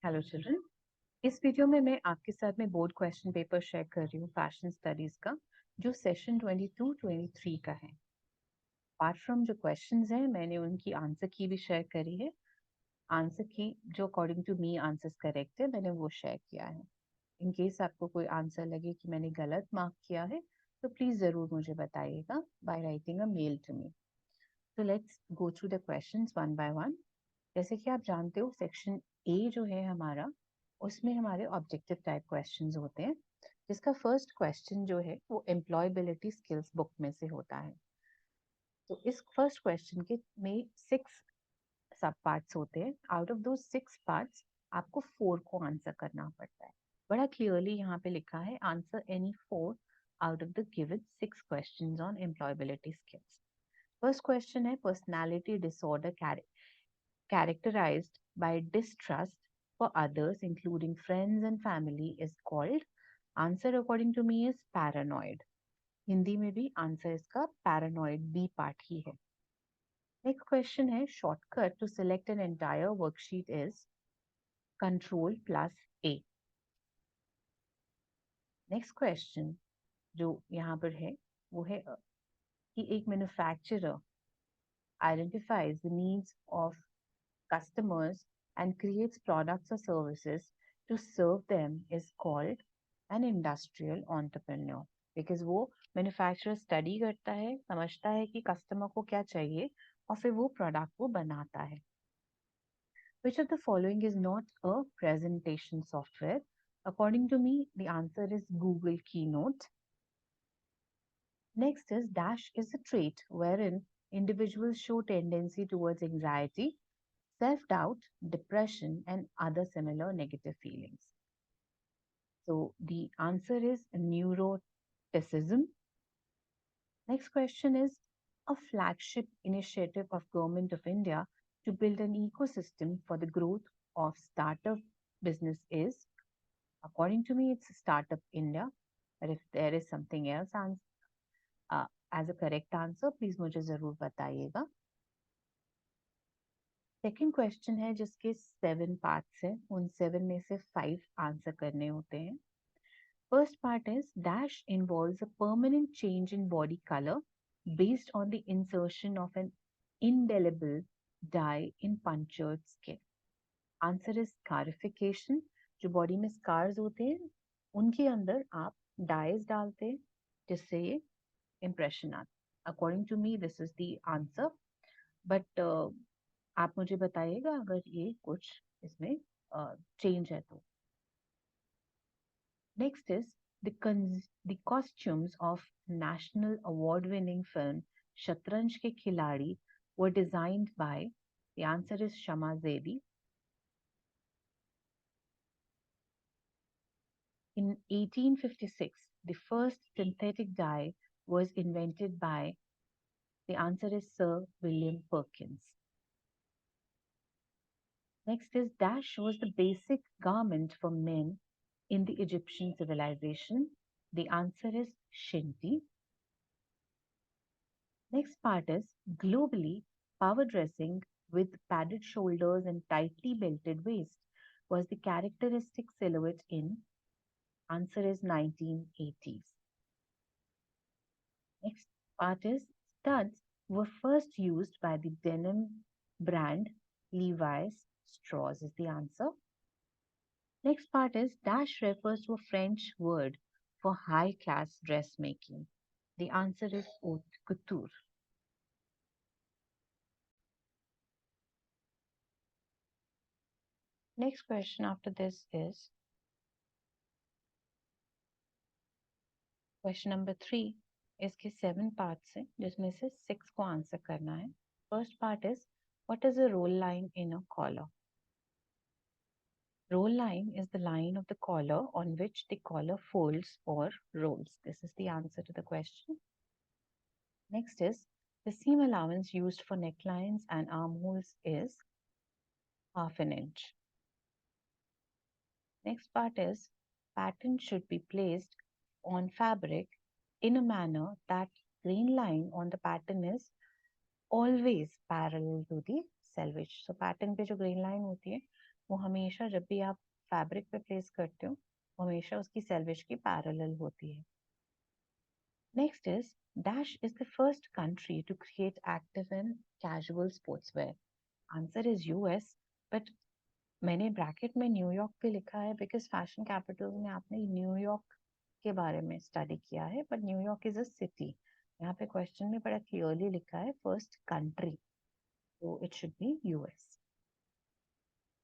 Hello children. इस video में मैं आपके साथ में बोर्ड क्वेश्चन पेपर शेयर कर रही हूँ फैशन स्टडीज का, जो सेशन 22-23 का है। अपार्ट फ्रॉम जो क्वेश्चंस हैं, मैंने उनकी आंसर की भी शेयर करी है। आंसर की जो according to me answers correct है, मैंने वो शेयर किया है। इन केस आपको कोई आंसर लगे कि मैंने गलत मार्क किया है, तो प्लीज जरूर मुझे बताइएगा by writing a mail to me. तो let's go through the questions one by one. जैसे कि आप जानते हो, सेक्शन ए जो है हमारा, उसमें हमारे ऑब्जेक्टिव टाइप क्वेश्चंस होते हैं, जिसका फर्स्ट क्वेश्चन जो है वो एम्प्लॉयबिलिटी स्किल्स बुक में से होता है। तो इस फर्स्ट क्वेश्चन के में 6 सब पार्ट्स होते हैं। आउट ऑफ दो 6 पार्ट्स आपको 4 को आंसर करना पड़ता है। बड़ा क्लियरली यहाँ पे लिखा है, answer any 4 out of the given 6 questions on employability skills. First question है, personality disorder characterized by distrust for others, including friends and family, is called? Answer according to me is paranoid. Hindi में भी answer इसका paranoid B part ही है। Next question है, shortcut to select an entire worksheet is control plus A. Next question जो यहाँ पर है वो है कि एक manufacturer identifies the needs of customers and creates products or services to serve them is called an industrial entrepreneur, because वो manufacturer study करता है, समझता है कि कस्टमर को क्या चाहिए और फिर वो प्रोडक्ट वो बनाता है। Which of the following is not a presentation software? According to me, the answer is Google Keynote. Next is dash is a trait wherein individuals show tendency towards anxiety, self-doubt, depression, and other similar negative feelings. So the answer is neuroticism. Next question is, a flagship initiative of Government of India to build an ecosystem for the growth of startup business is? According to me, it's Startup India. But if there is something else as a correct answer, please मुझे जरूर बताइएगा। Second question है जिसके 7 parts हैं, उन 7 में से 5 answer करने होते हैं। First part is dash involves a permanent change in body colour based on the insertion of an indelible dye in punctured skin. Answer is scarification. जो बॉडी में स्कार्स होते हैं उनके अंदर आप डाइज डालते हैं जिससे ये इम्प्रेशन आता। According to me this is the answer, but आप मुझे बताइएगा अगर ये कुछ इसमें चेंज है तो। Next is the costumes of national award winning film शतरंज के खिलाड़ी were designed by? The answer is Shama Zedi. In 1856, the first synthetic dye was invented by? The answer is Sir William Perkins. Next is dash was the basic garment for men in the Egyptian civilization. The answer is shinty. Next part is globally, power dressing with padded shoulders and tightly belted waist was the characteristic silhouette in? Answer is 1980s. Next part is studs were first used by the denim brand Levi's. Straws is the answer. Next part is dash refers to a French word for high class dressmaking. The answer is haute couture. Next question after this is question number 3। इसके 7 parts हैं जिसमें से 6 को answer करना है। First part is, what is a roll line in a collar? Roll line is the line of the collar on which the collar folds or rolls. This is the answer to the question. Next is, the seam allowance used for necklines and armholes is ½ inch. Next part is, pattern should be placed on fabric in a manner that grain line on the pattern is always parallel to the selvage. So pattern पे जो grain line होती है वो हमेशा जब भी आप fabric पे प्लेस करते हो वो हमेशा उसकी सेल्वेज की पैरेलल होती है. Next is dash is the first country to create active and casual sportswear. Answer is US. But मैंने ब्रैकेट में न्यूयॉर्क पे लिखा है बिकॉज फैशन कैपिटल में आपने न्यूयॉर्क के बारे में स्टडी किया है, but New York is a city. यहाँ पे क्वेश्चन में बड़ा क्लियरली लिखा है first country, so it should be US.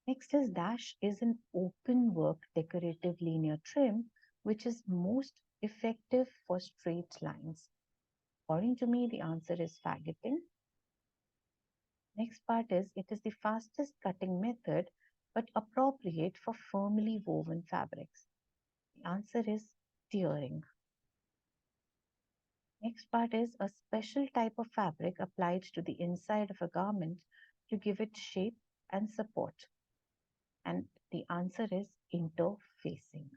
Next is dash is an open work decorative linear trim which is most effective for straight lines. According to me, the answer is faggoting. Next part is it is the fastest cutting method but appropriate for firmly woven fabrics. The answer is tearing. Next part is a special type of fabric applied to the inside of a garment to give it shape and support. And the answer is interfacing.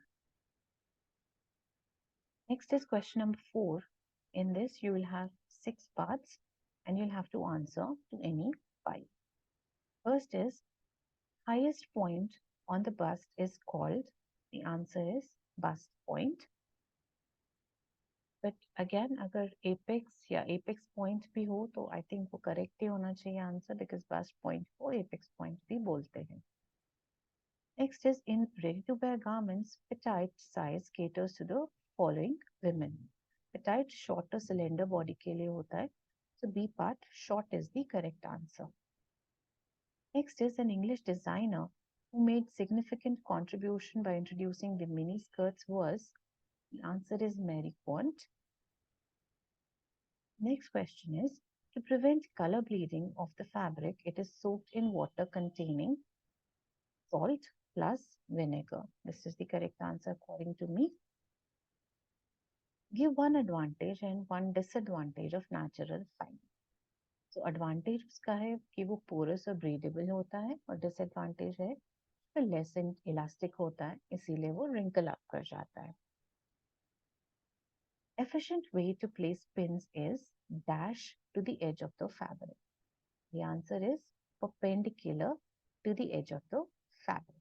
Next is question number 4. In this, you will have 6 parts and you'll have to answer to any 5. First is highest point on the bust is called. The answer is bust point. But again, अगर apex या apex point भी हो तो I think वो correct ही होना चाहिए answer because bust point को apex point भी बोलते हैं. Next is in ready-to-wear garments, petite size caters to the following women. Petite shorter cylinder body के लिए होता है. So B part short is the correct answer. Next is an English designer who made significant contribution by introducing the mini skirts was. The answer is Mary Quant. Next question is to prevent color bleeding of the fabric, it is soaked in water containing salt plus vinegar. This is the correct answer according to me. Give one advantage and one disadvantage of natural fiber. So advantage उसका है कि वो porous और breathable होता है और disadvantage है कि less elastic होता है इसीलिए वो wrinkle up कर जाता है. Efficient way to place pins is dash to the edge of the fabric. The answer is perpendicular to the edge of the fabric.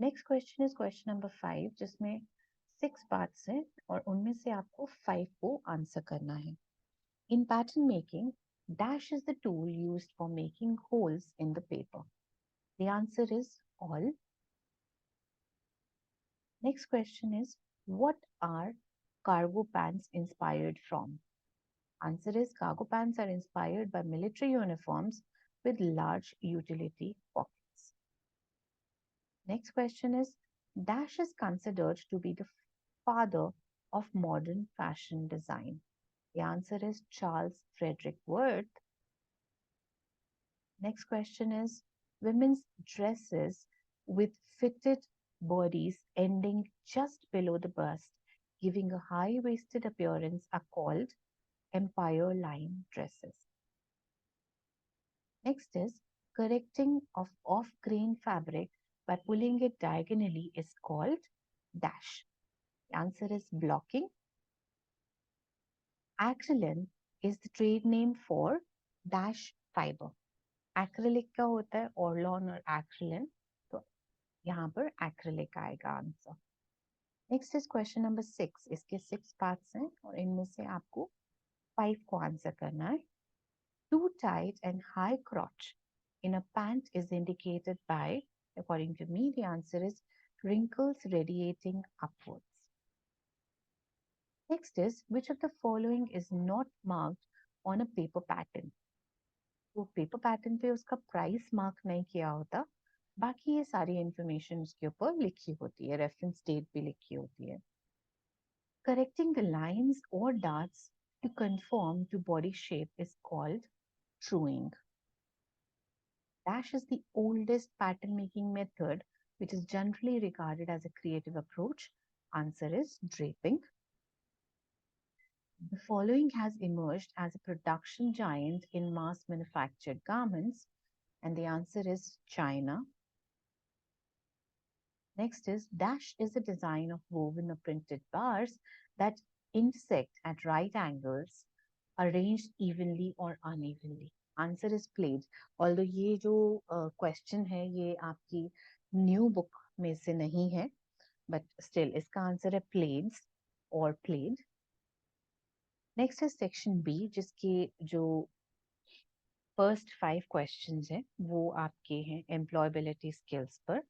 Next question is question number 5 जिसमें 6 parts हैं और उनमें से आपको 5 को आंसर करना है. In pattern making, dash is the tool used for making holes in the paper. The answer is all. Next question is what are cargo pants inspired from? Answer is cargo pants are inspired by military uniforms with large utility pockets. Next question is dash is considered to be the father of modern fashion design. The answer is Charles Frederick Worth. Next question is women's dresses with fitted bodies ending just below the bust, giving a high-waisted appearance, are called empire line dresses. Next is correcting of off-grain fabric by pulling it diagonally is called dash. The answer is blocking. Acrylic is the trade name for dash fiber. Acrylic का होता है orlon और acrylon, तो यहाँ पर acrylic आएगा answer. Next is question number 6. इसके 6 parts हैं और इनमें से आपको 5 को आंसर करना है. Too tight and high crotch in a pant is indicated by, according to me, the answer is wrinkles radiating upwards. Next is which of the following is not marked on a paper pattern? तो paper pattern पे उसका price mark नहीं किया होता, बाकी ये सारी information उसके ऊपर लिखी होती है, रेफरेंस डेट भी लिखी होती है. Correcting the lines or darts to conform to body shape is called truing. Dash is the oldest pattern making method which is generally regarded as a creative approach. Answer is draping. The following has emerged as a production giant in mass manufactured garments, and the answer is China. Next is dash is a design of woven or printed bars that intersect at right angles, arranged evenly or unevenly. Answer is played. Although ये जो question है ये आपकी new book में से नहीं है, but still इसका आंसर है प्लेड्स और प्लेड। नेक्स्ट है सेक्शन बी, जिसके जो फर्स्ट 5 क्वेश्चंस हैं वो आपके हैं एम्प्लॉयबिलिटी स्किल्स पर।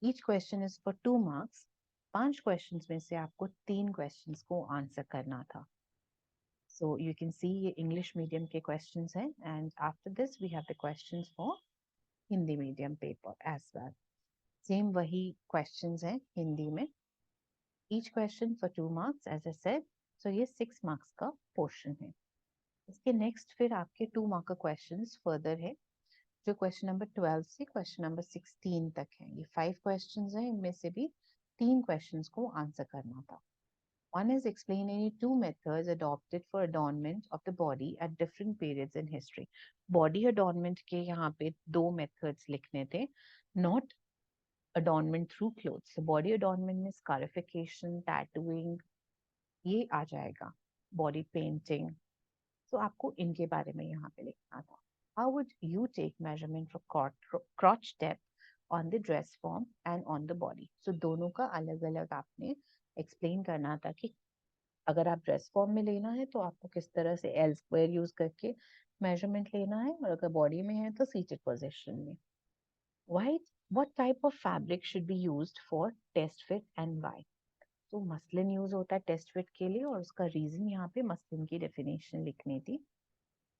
Each question is for 2 marks. 5 questions में से आपको 3 क्वेश्चंस को आंसर करना था। सो यू कैन सी ये इंग्लिश मीडियम के क्वेश्चंस हैं, and after this we have the questions for Hindi medium paper as well. Same वही क्वेश्चंस हैं हिंदी में। Each question for 2 marks as I said. So ये 6 मार्क्स का पोर्शन है। इसके नेक्स्ट फिर आपके 2 मार्क का क्वेश्चंस फर्दर है, जो क्वेश्चन नंबर 12 से क्वेश्चन नंबर 16 तक है। ये 5 क्वेश्चंस हैं, इनमें से भी 3 क्वेश्चंस को आंसर करना था। One is explain any 2 methods adopted for adornment of the body at different periods in history. Body adornment के यहाँ पे 2 methods लिखने थे, not adornment through clothes. So body adornment में scarification, tattooing ये आ जाएगा, body painting. So आपको इनके बारे में यहाँ पे लिखना था. How would you take measurement for crotch depth on the dress form and on the body? So दोनों का अलग अलग आपने एक्सप्लेन करना था कि अगर आप ड्रेस फॉर्म में लेना है तो आपको किस तरह से एल स्क्वायर यूज करके मेजरमेंट लेना है, और अगर बॉडी में है तो सीटेड पोजीशन में. White what type of fabric should be used for test fit and why? तो मसलिन यूज होता है टेस्ट फिट के लिए, और उसका रीजन यहाँ पे मसलिन की डेफिनेशन लिखनी थी.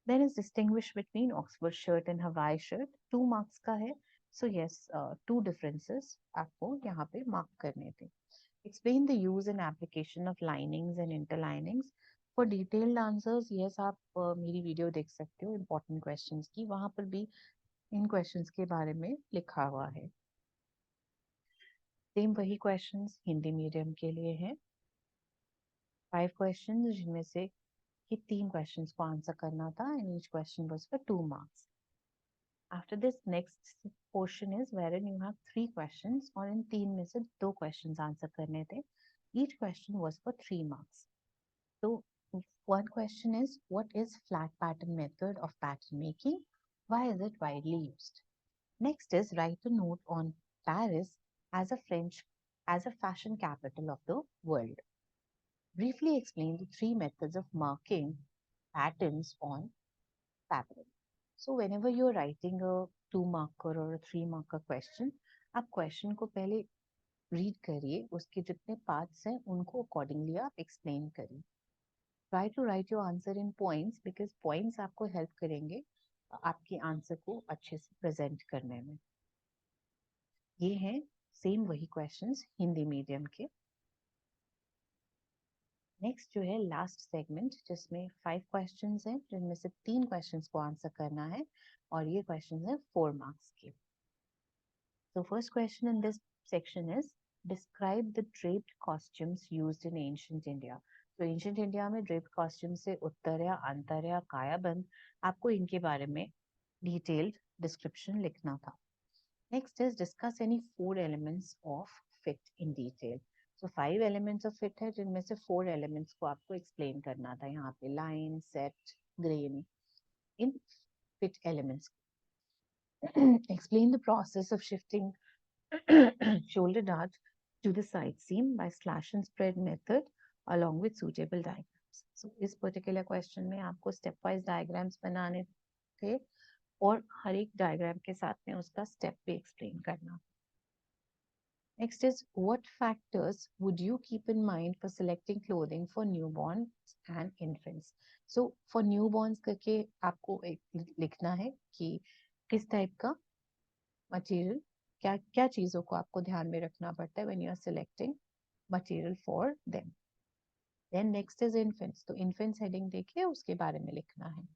Then is distinguish between Oxford shirt and Hawaii shirt. 2 marks का है, सो यस 2 डिफरेंसेस आपको यहाँ पे मार्क करने थे. Explain the use and application of linings and interlinings. For detailed answers, yes, आप मेरी वीडियो देख सकते हो important questions की, वहां पर भी इन questions के बारे में लिखा हुआ है. सेम वही questions हिंदी मीडियम के लिए हैं. 5 questions जिनमें से ये 3 questions को आंसर करना था, and each question was for 2 marks. After this, next portion is wherein you have 3 questions, और इन 3 में से 2 questions आंसर करने थे. Each question was for 3 marks. So one question is, what is flat pattern method of pattern making? Why is it widely used? Next is, write a note on Paris as a fashion capital of the world. Briefly explain the 3 methods of marking patterns on fabric. So whenever you're writing a 2 marker or a 3 marker question, आप question को पहले read करिए, उसके जितने parts हैं उनको accordingly आप explain करिए. Try to write your answer in points, because points आपको help करेंगे आपके आंसर को अच्छे से प्रेजेंट करने में. ये हैं सेम वही क्वेश्चंस हिंदी मीडियम के. नेक्स्ट जो है लास्ट सेगमेंट, जिसमें 5 क्वेश्चंस हैं, जिनमें से 3 क्वेश्चंस को आंसर करना है, और ये क्वेश्चंस हैं 4 मार्क्स के. So first question in this section is, describe the draped costumes used in ancient India. तो एंशियंट इंडिया में ड्रेप्ड कॉस्ट्यूम से उत्तरया, अंतरया, कायाबंद, आपको इनके बारे में डिटेल्ड डिस्क्रिप्शन लिखना था. Next is discuss any 4 elements of fit in detail. So 5 elements of fit है, जिनमें से 4 एलिमेंट्स को आपको एक्सप्लेन करना था. यहाँ पे line, set, grain, in fit elements. Explain the process of shifting shoulder dart to the side seam by slash and spread method along with suitable diagrams. So इस particular question में आपको step wise diagrams बनाने थे, और हर एक diagram के साथ में उसका step भी explain करना. Next is, what factors would you keep in mind for selecting clothing for newborns and infants? So for newborns करके आपको एक लिखना है कि किस टाइप का मटेरियल, क्या क्या चीजों को आपको ध्यान में रखना पड़ता है when you are selecting material for them. Then next is infants. तो infants heading देखिए, उसके बारे में लिखना है.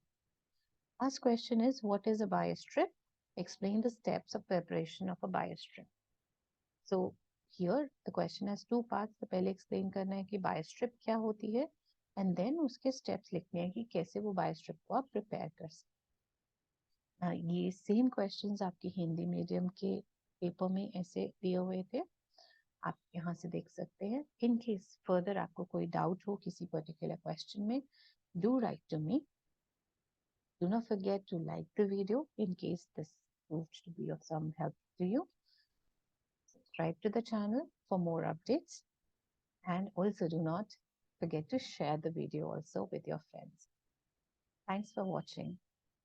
Last question is, what is a bias strip? Explain the steps of preparation of a bias strip. So here the question has 2 parts. तो पहले explain करना है कि bias strip क्या होती है, and then उसके steps लिखने हैं कि कैसे वो bias strip को आप prepare कर सकते. ये सेम क्वेश्चंस आपके हिंदी मीडियम के पेपर में ऐसे दिए हुए थे, आप यहाँ से देख सकते हैं. इन केस फर्दर आपको कोई डाउट हो किसी पर्टिकुलर क्वेश्चन में, do write to me. Do not forget to like the video in case this proved to be of some help to you. Subscribe to the channel for more updates, and also do not forget to share the video also with your friends. Thanks for watching.